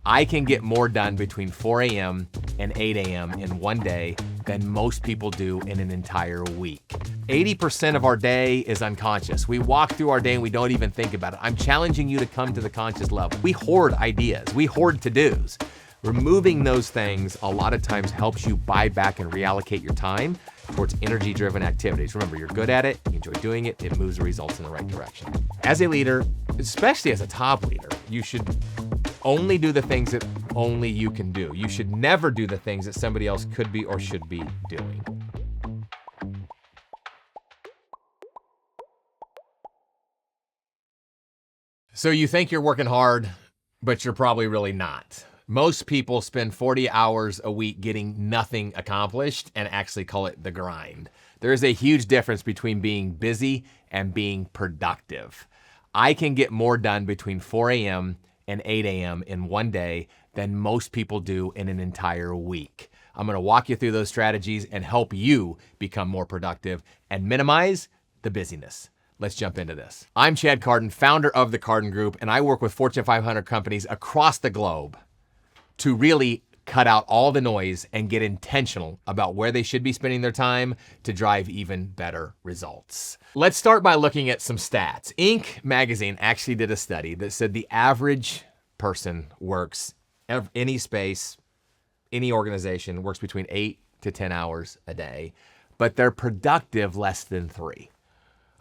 I can get more done between 4 a.m. and 8 a.m. in one day than most people do in an entire week. 80% of our day is unconscious. We walk through our day and we don't even think about it. I'm challenging you to come to the conscious level. We hoard ideas, we hoard to-dos. Removing those things a lot of times helps you buy back and reallocate your time towards energy-driven activities. Remember, you're good at it, you enjoy doing it, it moves the results in the right direction. As a leader, especially as a top leader, you should only do the things that only you can do. You should never do the things that somebody else could be or should be doing. So you think you're working hard, but you're probably really not. Most people spend 40 hours a week getting nothing accomplished and actually call it the grind. There is a huge difference between being busy and being productive. I can get more done between 4 a.m. and 8 a.m. in one day than most people do in an entire week. I'm gonna walk you through those strategies and help you become more productive and minimize the busyness. Let's jump into this. I'm Chad Carden, founder of the Carden Group, and I work with Fortune 500 companies across the globe to really cut out all the noise and get intentional about where they should be spending their time to drive even better results. Let's start by looking at some stats. Inc. magazine actually did a study that said the average person works any space, any organization works between 8 to 10 hours a day, but they're productive less than 3.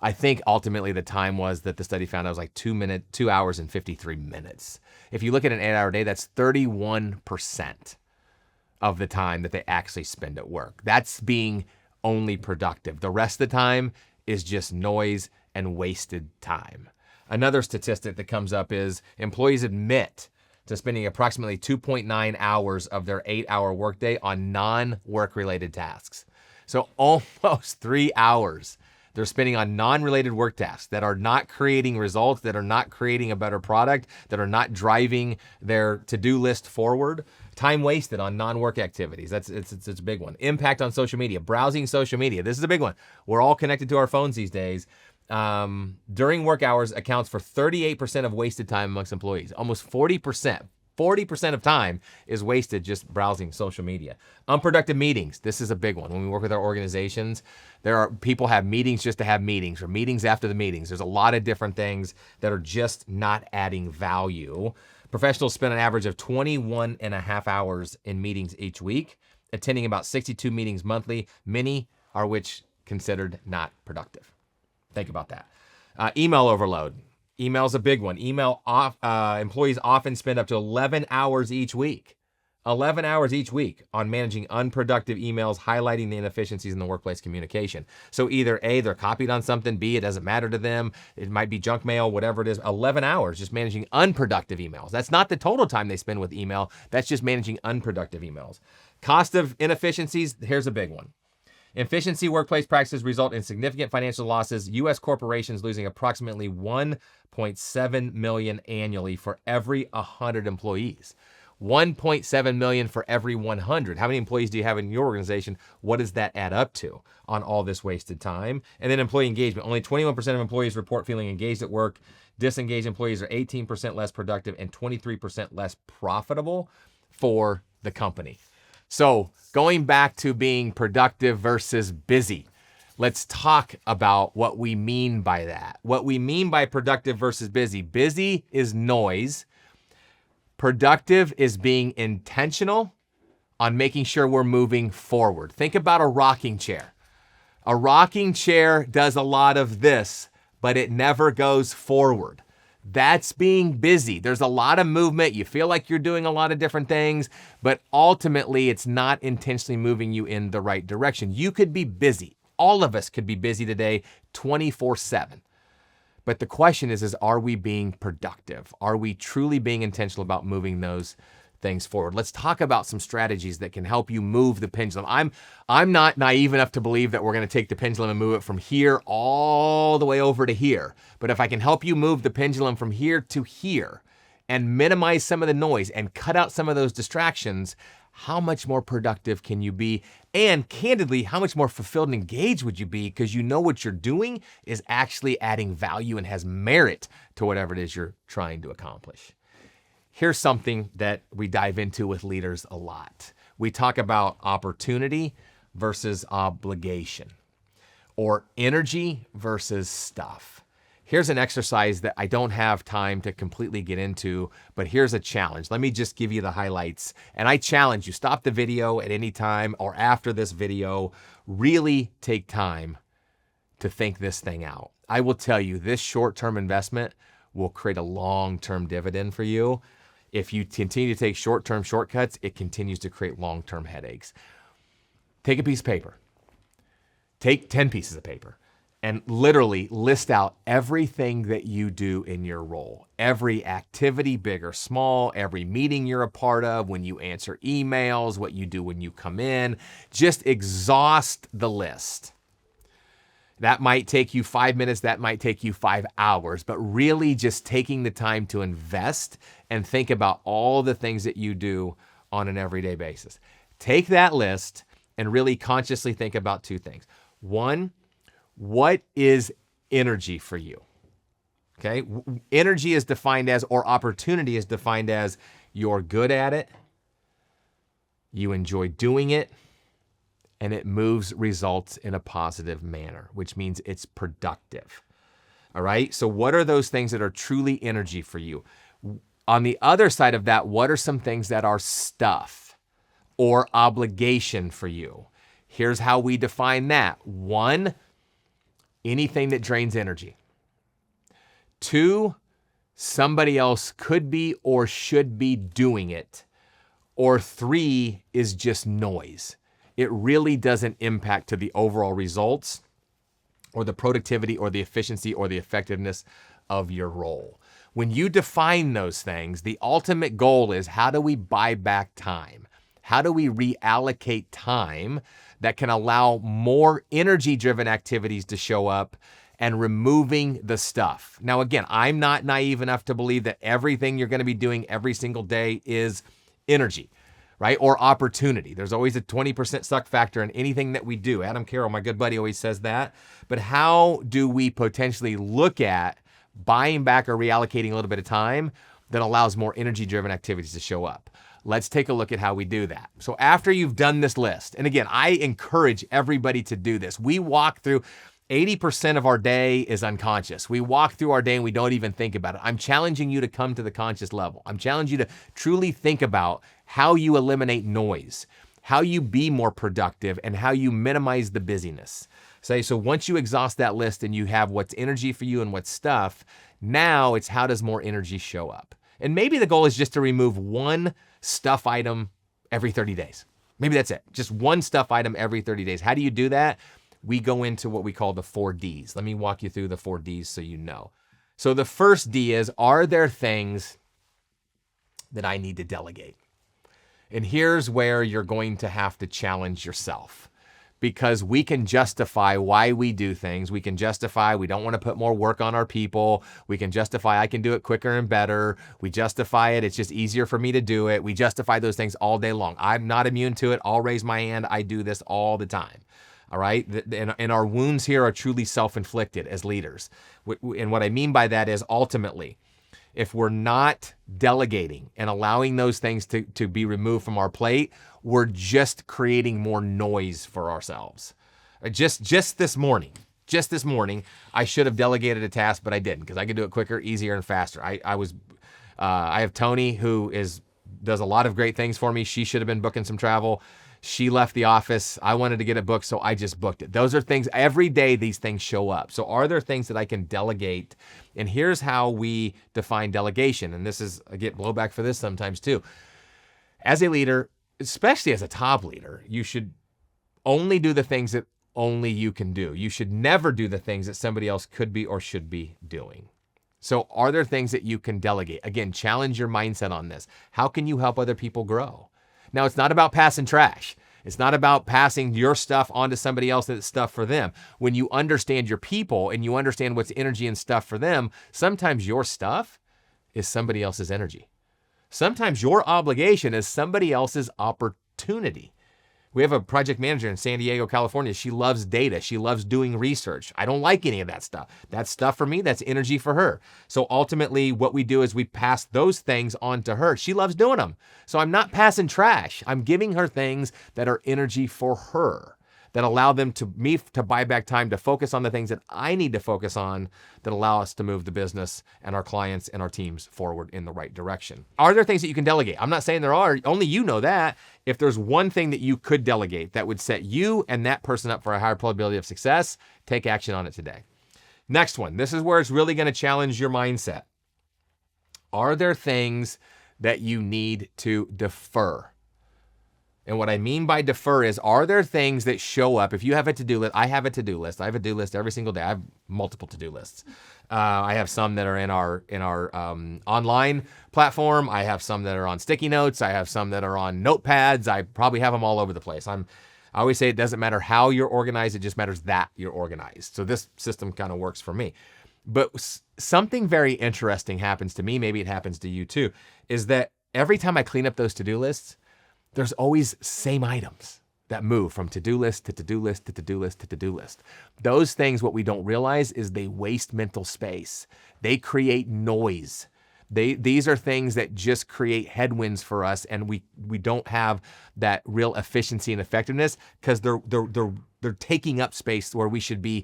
I think ultimately the time was that the study found out was like 2 hours and 53 minutes. If you look at an 8-hour day, that's 31% of the time that they actually spend at work. That's being only productive. The rest of the time is just noise and wasted time. Another statistic that comes up is employees admit to spending approximately 2.9 hours of their 8-hour workday on non-work related tasks. So almost 3 hours they're spending on non-related work tasks that are not creating results, that are not creating a better product, that are not driving their to-do list forward. Time wasted on non-work activities. It's a big one. Impact on social media, browsing social media. This is a big one. We're all connected to our phones these days. During work hours accounts for 38% of wasted time amongst employees. Almost 40%. 40% of time is wasted just browsing social media. Unproductive meetings. This is a big one. When we work with our organizations, people have meetings just to have meetings or meetings after the meetings. There's a lot of different things that are just not adding value. Professionals spend an average of 21 and a half hours in meetings each week, attending about 62 meetings monthly, many are which considered not productive. Think about that. Email overload. Email's a big one. Employees often spend up to 11 hours each week. 11 hours each week on managing unproductive emails, highlighting the inefficiencies in the workplace communication. So either A, they're copied on something, B, it doesn't matter to them, it might be junk mail, whatever it is. 11 hours just managing unproductive emails. That's not the total time they spend with email, that's just managing unproductive emails. Cost of inefficiencies, here's a big one. Efficiency workplace practices result in significant financial losses. U.S. corporations losing approximately $1.7 million annually for every 100 employees. $1.7 million for every 100. How many employees do you have in your organization? What does that add up to on all this wasted time? And then employee engagement. Only 21% of employees report feeling engaged at work. Disengaged employees are 18% less productive and 23% less profitable for the company. So going back to being productive versus busy, let's talk about what we mean by that. What we mean by productive versus busy. Busy is noise. Productive is being intentional on making sure we're moving forward. Think about a rocking chair. A rocking chair does a lot of this, but it never goes forward. That's being busy. There's a lot of movement. You feel like you're doing a lot of different things, but ultimately it's not intentionally moving you in the right direction. You could be busy. All of us could be busy today 24/7. But the question is are we being productive? Are we truly being intentional about moving those things forward? Let's talk about some strategies that can help you move the pendulum. I'm not naive enough to believe that we're going to take the pendulum and move it from here all the way over to here. But if I can help you move the pendulum from here to here and minimize some of the noise and cut out some of those distractions, how much more productive can you be? And candidly, how much more fulfilled and engaged would you be because you know what you're doing is actually adding value and has merit to whatever it is you're trying to accomplish. Here's something that we dive into with leaders a lot. We talk about opportunity versus obligation, or energy versus stuff. Here's an exercise that I don't have time to completely get into, but here's a challenge. Let me just give you the highlights. And I challenge you, stop the video at any time or after this video, really take time to think this thing out. I will tell you, this short-term investment will create a long-term dividend for you. If you continue to take short-term shortcuts, it continues to create long-term headaches. Take a piece of paper. Take 10 pieces of paper and literally list out everything that you do in your role. Every activity, big or small, every meeting you're a part of, when you answer emails, what you do when you come in. Just exhaust the list. That might take you 5 minutes, that might take you 5 hours, but really just taking the time to invest and think about all the things that you do on an everyday basis. Take that list and really consciously think about two things. One, what is energy for you? Okay, energy is defined as, or opportunity is defined as, you're good at it, you enjoy doing it, and it moves results in a positive manner, which means it's productive. All right, so what are those things that are truly energy for you? On the other side of that, what are some things that are stuff or obligation for you? Here's how we define that. 1, anything that drains energy. 2, somebody else could be or should be doing it. Or 3 is just noise. It really doesn't impact to the overall results or the productivity or the efficiency or the effectiveness of your role. When you define those things, the ultimate goal is, how do we buy back time? How do we reallocate time that can allow more energy-driven activities to show up, and removing the stuff? Now, again, I'm not naive enough to believe that everything you're going to be doing every single day is energy, right? Or opportunity. There's always a 20% suck factor in anything that we do. Adam Carroll, my good buddy, always says that. But how do we potentially look at buying back or reallocating a little bit of time that allows more energy-driven activities to show up? Let's take a look at how we do that. So after you've done this list, and again, I encourage everybody to do this. We walk through 80% of our day is unconscious. We walk through our day and we don't even think about it. I'm challenging you to come to the conscious level. I'm challenging you to truly think about how you eliminate noise, how you be more productive, and how you minimize the busyness. So once you exhaust that list and you have what's energy for you and what's stuff, now it's, how does more energy show up? And maybe the goal is just to remove one stuff item every 30 days. Maybe that's it. Just one stuff item every 30 days. How do you do that? We go into what we call the 4 Ds. Let me walk you through the 4 Ds so you know. So the first D is, are there things that I need to delegate? And here's where you're going to have to challenge yourself, because we can justify why we do things. We can justify we don't want to put more work on our people. We can justify I can do it quicker and better. We justify it, it's just easier for me to do it. We justify those things all day long. I'm not immune to it. I'll raise my hand. I do this all the time. All right, and our wounds here are truly self-inflicted as leaders. And what I mean by that is, ultimately, if we're not delegating and allowing those things to be removed from our plate, we're just creating more noise for ourselves. Just this morning, I should have delegated a task, but I didn't, because I could do it quicker, easier, and faster. I have Tony, who does a lot of great things for me. She should have been booking some travel. She left the office. I wanted to get it booked, so I just booked it. Those are things, every day these things show up. So are there things that I can delegate? And here's how we define delegation. And this is, I get blowback for this sometimes too. As a leader, especially as a top leader, you should only do the things that only you can do. You should never do the things that somebody else could be or should be doing. So are there things that you can delegate? Again, challenge your mindset on this. How can you help other people grow? Now, it's not about passing trash. It's not about passing your stuff onto somebody else that's stuff for them. When you understand your people and you understand what's energy and stuff for them, sometimes your stuff is somebody else's energy. Sometimes your obligation is somebody else's opportunity. We have a project manager in San Diego, California. She loves data. She loves doing research. I don't like any of that stuff. That's stuff for me. That's energy for her. So ultimately what we do is we pass those things on to her. She loves doing them. So I'm not passing trash. I'm giving her things that are energy for her, that allow them to me to buy back time to focus on the things that I need to focus on that allow us to move the business and our clients and our teams forward in the right direction. Are there things that you can delegate? I'm not saying there are, only you know that. If there's one thing that you could delegate that would set you and that person up for a higher probability of success, take action on it today. Next one, this is where it's really gonna challenge your mindset. Are there things that you need to defer? And what I mean by defer is, are there things that show up? If you have a to-do list, I have a to-do list. I have a to-do list every single day. I have multiple to-do lists. I have some that are in our online platform. I have some that are on sticky notes. I have some that are on notepads. I probably have them all over the place. I always say it doesn't matter how you're organized. It just matters that you're organized. So this system kind of works for me. But something very interesting happens to me, maybe it happens to you too, is that every time I clean up those to-do lists, there's always same items that move from to-do list to to-do list to to-do list to to-do list. Those things, what we don't realize is they waste mental space. They create noise. These are things that just create headwinds for us, and we don't have that real efficiency and effectiveness because they're taking up space where we should be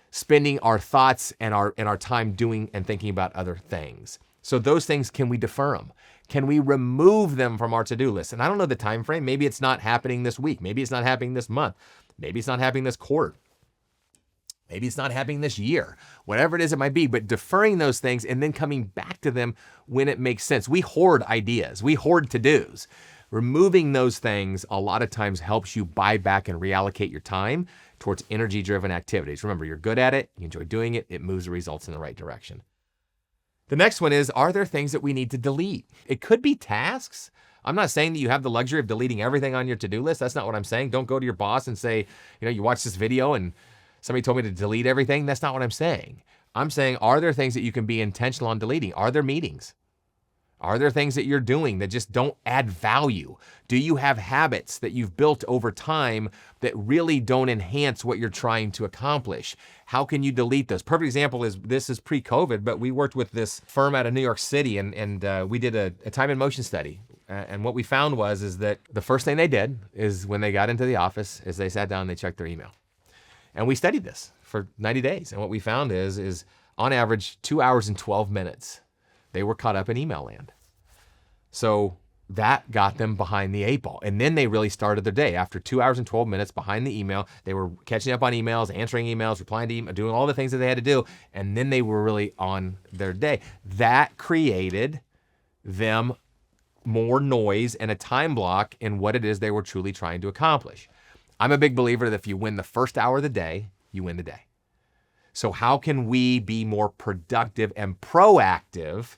spending our thoughts and our time doing and thinking about other things. So those things, can we defer them? Can we remove them from our to-do list? And I don't know the time frame. Maybe it's not happening this week. Maybe it's not happening this month. Maybe it's not happening this quarter. Maybe it's not happening this year. Whatever it is, it might be. But deferring those things and then coming back to them when it makes sense. We hoard ideas. We hoard to-dos. Removing those things a lot of times helps you buy back and reallocate your time towards energy-driven activities. Remember, you're good at it. You enjoy doing it. It moves the results in the right direction. The next one is, are there things that we need to delete? It could be tasks. I'm not saying that you have the luxury of deleting everything on your to-do list. That's not what I'm saying. Don't go to your boss and say, you watch this video and somebody told me to delete everything. That's not what I'm saying. I'm saying, are there things that you can be intentional on deleting? Are there meetings? Are there things that you're doing that just don't add value? Do you have habits that you've built over time that really don't enhance what you're trying to accomplish? How can you delete those? Perfect example is, this is pre-COVID, but we worked with this firm out of New York City and we did a time and motion study. And what we found is that the first thing they did is when they got into the office is they sat down and they checked their email. And we studied this for 90 days. And what we found is on average, 2 hours and 12 minutes, they were caught up in email land. So that got them behind the 8 ball. And then they really started their day. After 2 hours and 12 minutes behind the email, they were catching up on emails, answering emails, replying to email, doing all the things that they had to do. And then they were really on their day. That created them more noise and a time block in what it is they were truly trying to accomplish. I'm a big believer that if you win the first hour of the day, you win the day. So how can we be more productive and proactive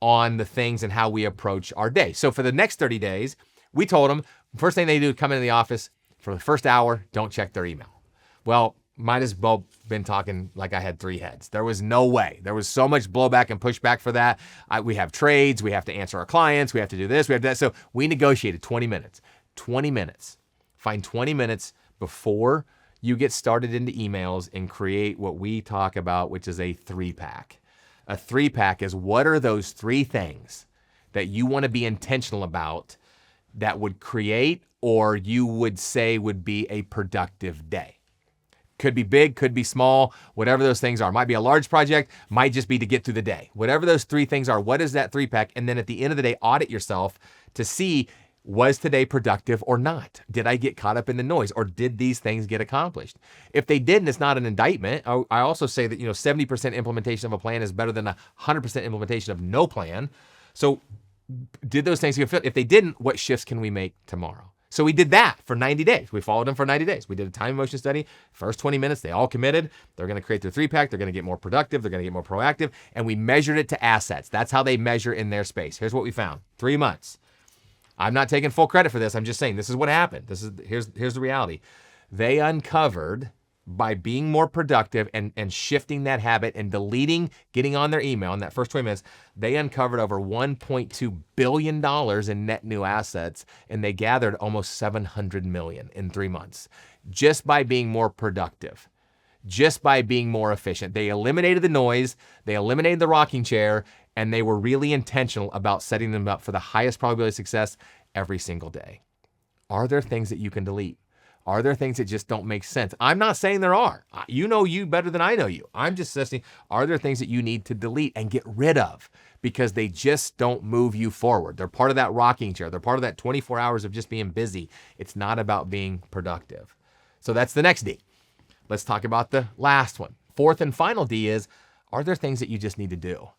on the things and how we approach our day? So for the next 30 days, we told them, first thing they do, come into the office for the first hour, don't check their email. Well, might as well been talking like I had 3 heads. There was no way. There was so much blowback and pushback for that. We have trades, we have to answer our clients, we have to do this, we have that. So we negotiated 20 minutes. 20 minutes. Find 20 minutes before you get started into emails and create what we talk about, which is a 3-pack. A 3-pack is, what are those 3 things that you want to be intentional about that would create, or you would say would be, a productive day? Could be big, could be small, whatever those things are. Might be a large project, might just be to get through the day. Whatever those 3 things are, what is that 3-pack? And then at the end of the day, audit yourself to see, was today productive or not? Did I get caught up in the noise, or did these things get accomplished? If they didn't, it's not an indictment. I also say that 70% implementation of a plan is better than 100% implementation of no plan. So did those things get fit? If they didn't, what shifts can we make tomorrow? So we did that for 90 days. We followed them for 90 days. We did a time and motion study. First 20 minutes, they all committed. They're going to create their 3-pack. They're going to get more productive. They're going to get more proactive. And we measured it to assets. That's how they measure in their space. Here's what we found. 3 months. I'm not taking full credit for this. I'm just saying this is what happened. Here's the reality. They uncovered by being more productive and shifting that habit and deleting, getting on their email in that first 20 minutes, they uncovered over $1.2 billion in net new assets, and they gathered almost 700 million in 3 months just by being more productive, just by being more efficient. They eliminated the noise, they eliminated the rocking chair, and they were really intentional about setting them up for the highest probability of success every single day. Are there things that you can delete? Are there things that just don't make sense? I'm not saying there are. You know you better than I know you. I'm just suggesting, are there things that you need to delete and get rid of because they just don't move you forward? They're part of that rocking chair. They're part of that 24 hours of just being busy. It's not about being productive. So that's the next D. Let's talk about the last one. Fourth and final D is, are there things that you just need to do?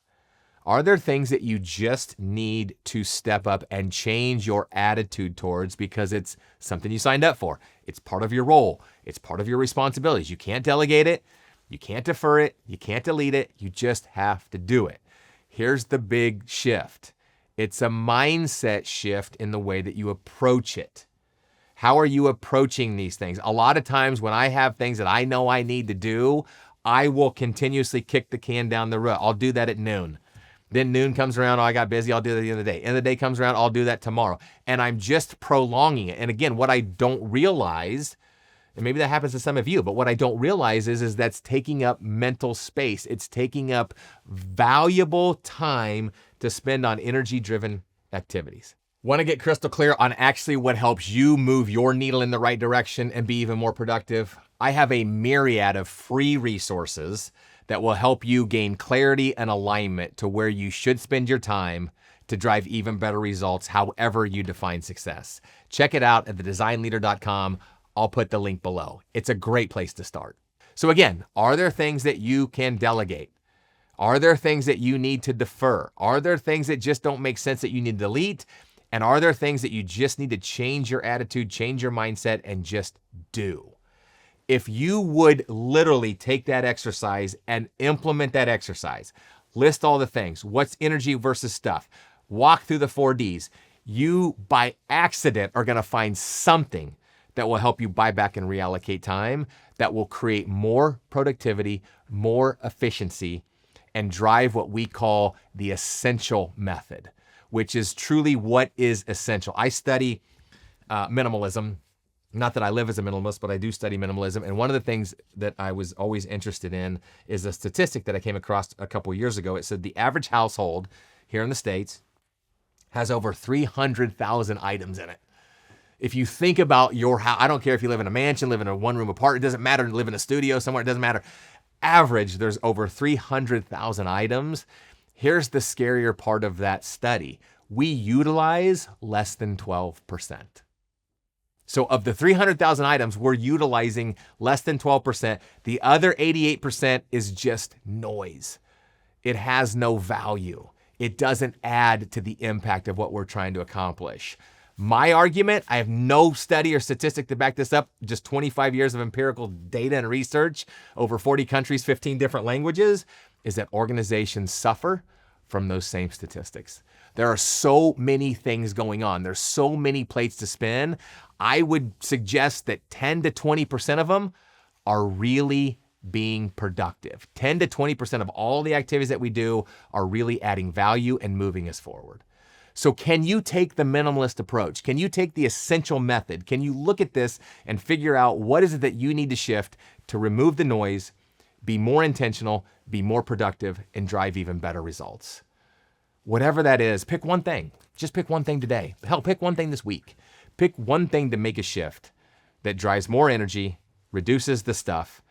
Are there things that you just need to step up and change your attitude towards because it's something you signed up for? It's part of your role. It's part of your responsibilities. You can't delegate it. You can't defer it. You can't delete it. You just have to do it. Here's the big shift. It's a mindset shift in the way that you approach it. How are you approaching these things? A lot of times when I have things that I know I need to do, I will continuously kick the can down the road. I'll do that at noon. Then noon comes around, oh, I got busy, I'll do that at the end of the day. End of the day comes around, I'll do that tomorrow. And I'm just prolonging it. And again, what I don't realize, and maybe that happens to some of you, but what I don't realize is that's taking up mental space. It's taking up valuable time to spend on energy-driven activities. Want to get crystal clear on actually what helps you move your needle in the right direction and be even more productive? I have a myriad of free resources that will help you gain clarity and alignment to where you should spend your time to drive even better results, however you define success. Check it out at thedesignleader.com. I'll put the link below. It's a great place to start. So again, are there things that you can delegate? Are there things that you need to defer? Are there things that just don't make sense that you need to delete? And are there things that you just need to change your attitude, change your mindset, and just do? If you would literally take that exercise and implement that exercise, list all the things, what's energy versus stuff, walk through the 4 Ds, you by accident are gonna find something that will help you buy back and reallocate time, that will create more productivity, more efficiency, and drive what we call the essential method, which is truly what is essential. I study minimalism. Not that I live as a minimalist, but I do study minimalism. And one of the things that I was always interested in is a statistic that I came across a couple years ago. It said the average household here in the States has over 300,000 items in it. If you think about your house, I don't care if you live in a mansion, live in a one-room apartment, it doesn't matter, live in a studio somewhere, it doesn't matter. Average, there's over 300,000 items. Here's the scarier part of that study. We utilize less than 12%. So of the 300,000 items, we're utilizing less than 12%. The other 88% is just noise. It has no value. It doesn't add to the impact of what we're trying to accomplish. My argument, I have no study or statistic to back this up, just 25 years of empirical data and research, over 40 countries, 15 different languages, is that organizations suffer from those same statistics. There are so many things going on. There's so many plates to spin. I would suggest that 10 to 20% of them are really being productive. 10 to 20% of all the activities that we do are really adding value and moving us forward. So can you take the minimalist approach? Can you take the essential method? Can you look at this and figure out what is it that you need to shift to remove the noise, be more intentional, be more productive, and drive even better results? Whatever that is, pick one thing. Just pick one thing today. Hell, pick one thing this week. Pick one thing to make a shift that drives more energy, reduces the stuff,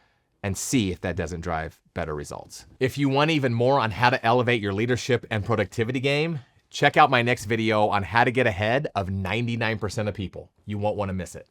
and see if that doesn't drive better results. If you want even more on how to elevate your leadership and productivity game, check out my next video on how to get ahead of 99% of people. You won't want to miss it.